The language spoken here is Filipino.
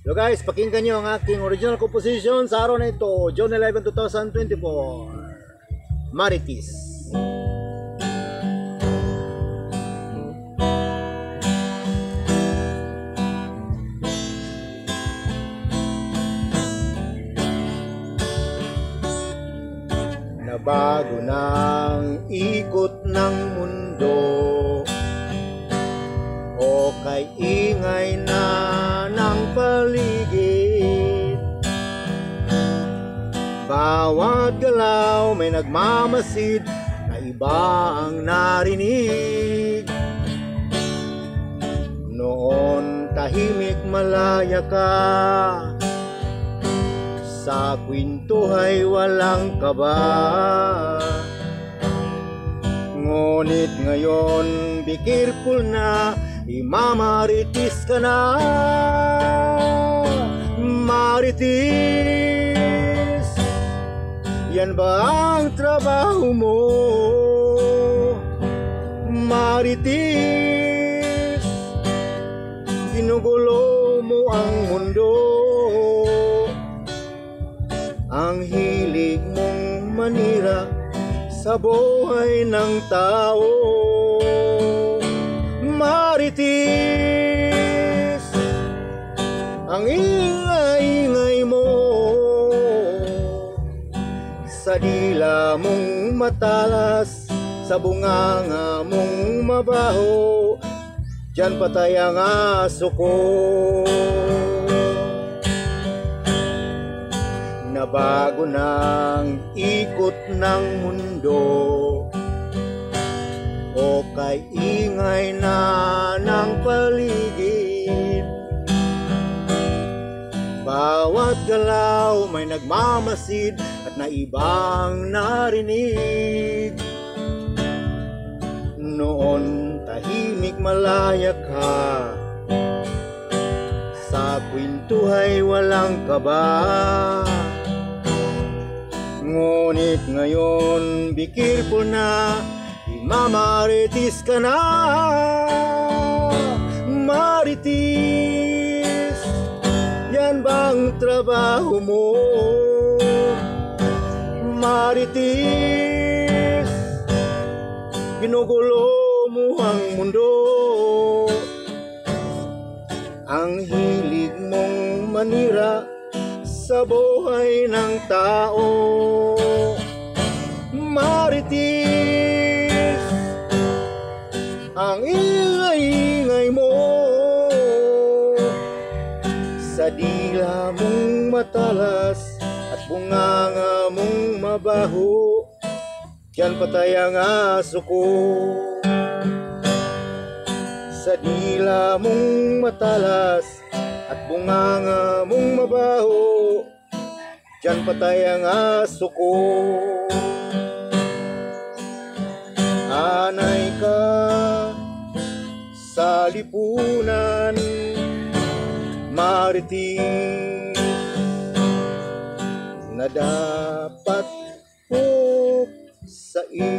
Hello guys, pakinggan nyo ang aking original composition sa araw na ito, June 11, 2024. Marites. Nabago ng ikot ng mundo, o kay ingay na ng paligid. Bawat galaw may nagmamasid na iba ang narinig. Noon tahimik malaya ka, sa kwentuhay walang kaba. Ngunit ngayon be careful na, imamaritis ka na. Marites, yan ba ang trabaho mo? Marites, ginugulo mo ang mundo. Ang hilig mong manira sa buhay ng tao. Marites, ang ingay-ingay mo, sa dila mong matalas, sa bunganga mong mabaho, diyan patay ang aso ko. Nabago ng ikot ng mundo, o kay ingay na ng paligid. Bawat galaw may nagmamasid at naibang narinig. Noon tahimik malaya ka, sa kwentuhay walang kaba. Ngunit ngayon be careful na, imamaritis ka na. Marites, yan bang trabaho mo? Marites, ginugulo mo ang mundo. Ang hilig mong manira sa buhay ng tao. Marites, ang ingay-ingay mo, sa dila mong matalas at bunganga mong mabaho, diyan patay ang aso ko. Sa dila mong matalas at bunganga mong mabaho, diyan patay ang aso ko. Anay ka sa lipunan, Marites, na dapat puksain.